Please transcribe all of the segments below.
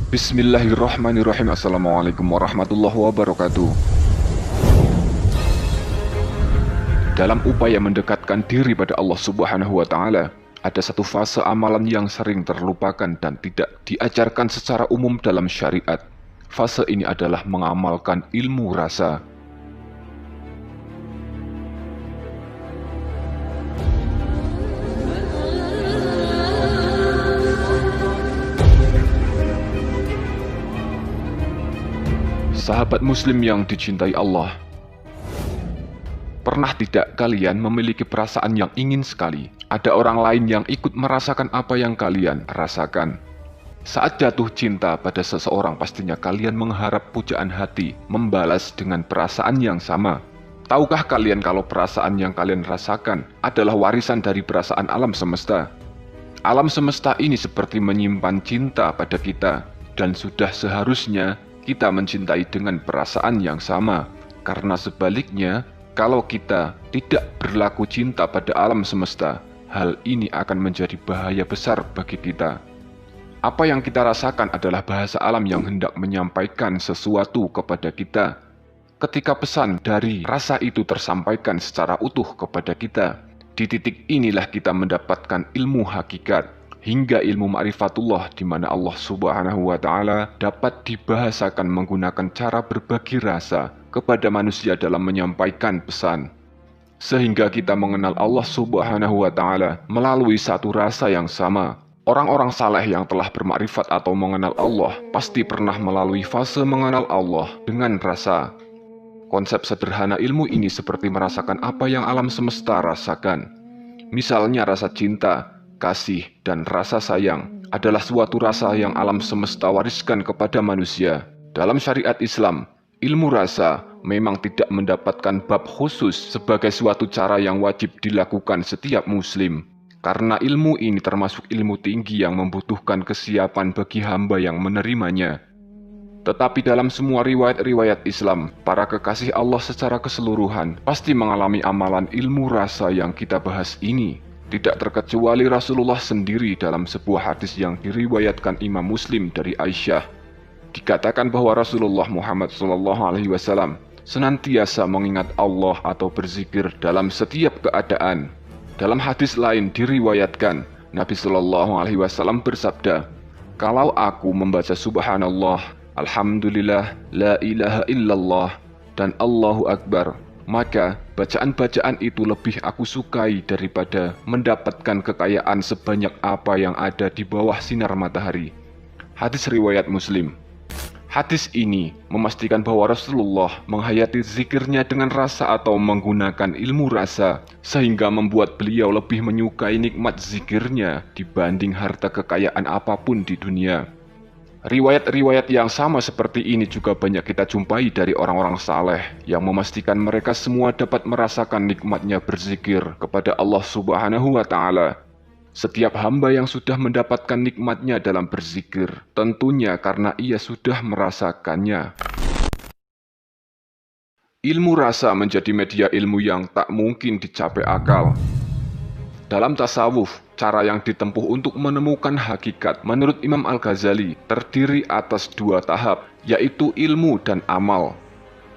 Bismillahirrahmanirrahim. Assalamualaikum warahmatullahi wabarakatuh. Dalam upaya mendekatkan diri pada Allah Subhanahu wa Ta'ala, ada satu fase amalan yang sering terlupakan dan tidak diajarkan secara umum dalam syariat. Fase ini adalah mengamalkan ilmu rasa. Sahabat muslim yang dicintai Allah, pernah tidak kalian memiliki perasaan yang ingin sekali ada orang lain yang ikut merasakan apa yang kalian rasakan? Saat jatuh cinta pada seseorang, pastinya kalian mengharap pujaan hati membalas dengan perasaan yang sama. Tahukah kalian kalau perasaan yang kalian rasakan adalah warisan dari perasaan alam semesta? Alam semesta ini seperti menyimpan cinta pada kita, dan sudah seharusnya kita mencintai dengan perasaan yang sama. Karena sebaliknya, kalau kita tidak berlaku cinta pada alam semesta, hal ini akan menjadi bahaya besar bagi kita. Apa yang kita rasakan adalah bahasa alam yang hendak menyampaikan sesuatu kepada kita. Ketika pesan dari rasa itu tersampaikan secara utuh kepada kita, di titik inilah kita mendapatkan ilmu hakikat, hingga ilmu ma'rifatullah, di mana Allah Subhanahu wa Ta'ala dapat dibahasakan menggunakan cara berbagi rasa kepada manusia dalam menyampaikan pesan. Sehingga kita mengenal Allah Subhanahu wa Ta'ala melalui satu rasa yang sama. Orang-orang saleh yang telah bermakrifat atau mengenal Allah pasti pernah melalui fase mengenal Allah dengan rasa. Konsep sederhana ilmu ini seperti merasakan apa yang alam semesta rasakan. Misalnya rasa cinta, kasih, dan rasa sayang adalah suatu rasa yang alam semesta wariskan kepada manusia. Dalam syariat Islam, ilmu rasa memang tidak mendapatkan bab khusus sebagai suatu cara yang wajib dilakukan setiap muslim. Karena ilmu ini termasuk ilmu tinggi yang membutuhkan kesiapan bagi hamba yang menerimanya. Tetapi dalam semua riwayat-riwayat Islam, para kekasih Allah secara keseluruhan pasti mengalami amalan ilmu rasa yang kita bahas ini. Tidak terkecuali Rasulullah sendiri. Dalam sebuah hadis yang diriwayatkan Imam Muslim dari Aisyah, dikatakan bahwa Rasulullah Muhammad SAW senantiasa mengingat Allah atau berzikir dalam setiap keadaan. Dalam hadis lain diriwayatkan, Nabi SAW bersabda, "Kalau aku membaca Subhanallah, Alhamdulillah, La ilaha illallah, dan Allahu Akbar, maka bacaan-bacaan itu lebih aku sukai daripada mendapatkan kekayaan sebanyak apa yang ada di bawah sinar matahari." Hadis riwayat Muslim. Hadis ini memastikan bahwa Rasulullah menghayati zikirnya dengan rasa atau menggunakan ilmu rasa, sehingga membuat beliau lebih menyukai nikmat zikirnya dibanding harta kekayaan apapun di dunia. Riwayat-riwayat yang sama seperti ini juga banyak kita jumpai dari orang-orang saleh yang memastikan mereka semua dapat merasakan nikmatnya berzikir kepada Allah Subhanahu wa Ta'ala. Setiap hamba yang sudah mendapatkan nikmatnya dalam berzikir, tentunya karena ia sudah merasakannya. Ilmu rasa menjadi media ilmu yang tak mungkin dicapai akal. Dalam tasawuf, cara yang ditempuh untuk menemukan hakikat menurut Imam Al-Ghazali terdiri atas dua tahap, yaitu ilmu dan amal.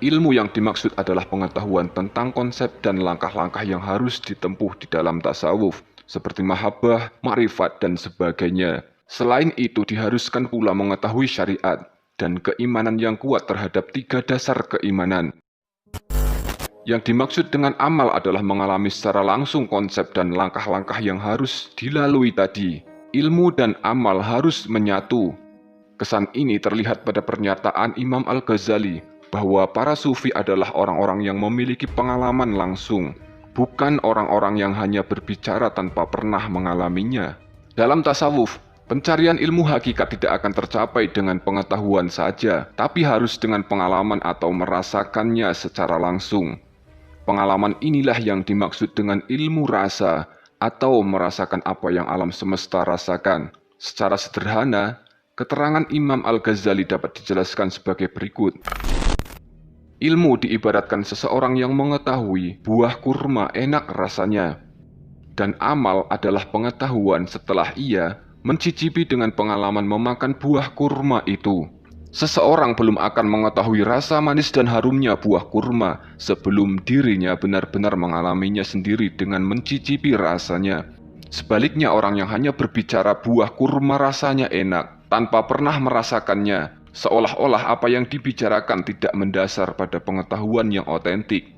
Ilmu yang dimaksud adalah pengetahuan tentang konsep dan langkah-langkah yang harus ditempuh di dalam tasawuf, seperti mahabbah, makrifat, dan sebagainya. Selain itu, diharuskan pula mengetahui syariat dan keimanan yang kuat terhadap tiga dasar keimanan. Yang dimaksud dengan amal adalah mengalami secara langsung konsep dan langkah-langkah yang harus dilalui tadi. Ilmu dan amal harus menyatu. Kesan ini terlihat pada pernyataan Imam Al-Ghazali bahwa para sufi adalah orang-orang yang memiliki pengalaman langsung, bukan orang-orang yang hanya berbicara tanpa pernah mengalaminya. Dalam tasawuf, pencarian ilmu hakikat tidak akan tercapai dengan pengetahuan saja, tapi harus dengan pengalaman atau merasakannya secara langsung. Pengalaman inilah yang dimaksud dengan ilmu rasa atau merasakan apa yang alam semesta rasakan. Secara sederhana, keterangan Imam Al-Ghazali dapat dijelaskan sebagai berikut. Ilmu diibaratkan seseorang yang mengetahui buah kurma enak rasanya, dan amal adalah pengetahuan setelah ia mencicipi dengan pengalaman memakan buah kurma itu. Seseorang belum akan mengetahui rasa manis dan harumnya buah kurma sebelum dirinya benar-benar mengalaminya sendiri dengan mencicipi rasanya. Sebaliknya, orang yang hanya berbicara buah kurma rasanya enak tanpa pernah merasakannya, seolah-olah apa yang dibicarakan tidak mendasar pada pengetahuan yang otentik.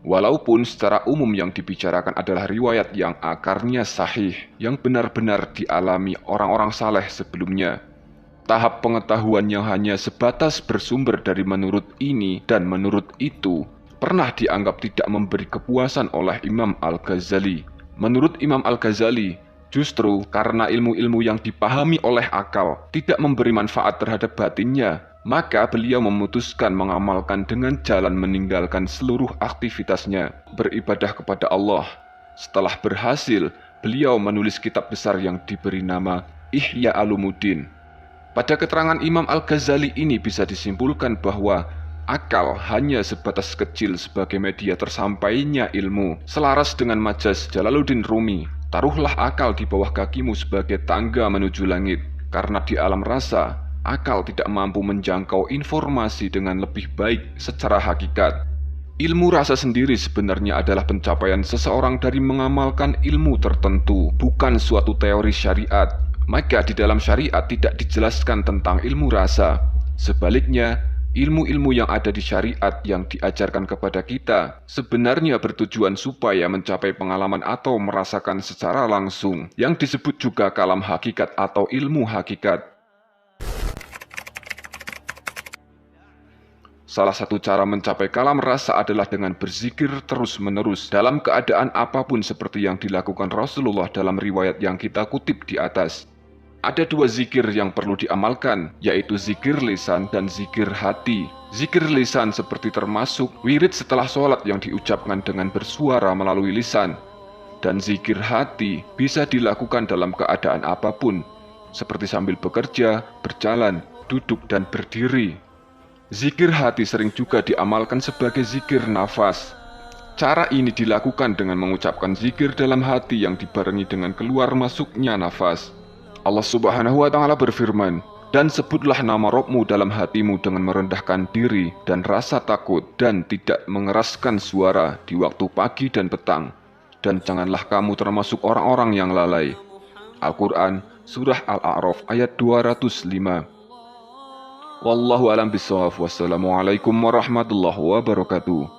Walaupun secara umum yang dibicarakan adalah riwayat yang akarnya sahih, yang benar-benar dialami orang-orang saleh sebelumnya. Tahap pengetahuan yang hanya sebatas bersumber dari menurut ini dan menurut itu pernah dianggap tidak memberi kepuasan oleh Imam Al-Ghazali. Menurut Imam Al-Ghazali, justru karena ilmu-ilmu yang dipahami oleh akal tidak memberi manfaat terhadap batinnya, maka beliau memutuskan mengamalkan dengan jalan meninggalkan seluruh aktivitasnya, beribadah kepada Allah. Setelah berhasil, beliau menulis kitab besar yang diberi nama Ihya Ulumuddin. Pada keterangan Imam Al-Ghazali ini bisa disimpulkan bahwa akal hanya sebatas kecil sebagai media tersampainya ilmu. Selaras dengan majas Jalaluddin Rumi, taruhlah akal di bawah kakimu sebagai tangga menuju langit, karena di alam rasa, akal tidak mampu menjangkau informasi dengan lebih baik secara hakikat. Ilmu rasa sendiri sebenarnya adalah pencapaian seseorang dari mengamalkan ilmu tertentu, bukan suatu teori syariat. Maka di dalam syariat tidak dijelaskan tentang ilmu rasa. Sebaliknya, ilmu-ilmu yang ada di syariat yang diajarkan kepada kita sebenarnya bertujuan supaya mencapai pengalaman atau merasakan secara langsung, yang disebut juga kalam hakikat atau ilmu hakikat. Salah satu cara mencapai kalam rasa adalah dengan berzikir terus-menerus dalam keadaan apapun seperti yang dilakukan Rasulullah dalam riwayat yang kita kutip di atas. Ada dua zikir yang perlu diamalkan, yaitu zikir lisan dan zikir hati. Zikir lisan seperti termasuk wirid setelah sholat yang diucapkan dengan bersuara melalui lisan. Dan zikir hati bisa dilakukan dalam keadaan apapun, seperti sambil bekerja, berjalan, duduk, dan berdiri. Zikir hati sering juga diamalkan sebagai zikir nafas. Cara ini dilakukan dengan mengucapkan zikir dalam hati yang dibarengi dengan keluar masuknya nafas. Allah Subhanahu wa Ta'ala berfirman, "Dan sebutlah nama Rabb-Mu dalam hatimu dengan merendahkan diri dan rasa takut dan tidak mengeraskan suara di waktu pagi dan petang. Dan janganlah kamu termasuk orang-orang yang lalai." Al-Quran, Surah Al-A'raf ayat 205. Wallahu a'lam bishawab. Wassalamualaikum warahmatullahi wabarakatuh.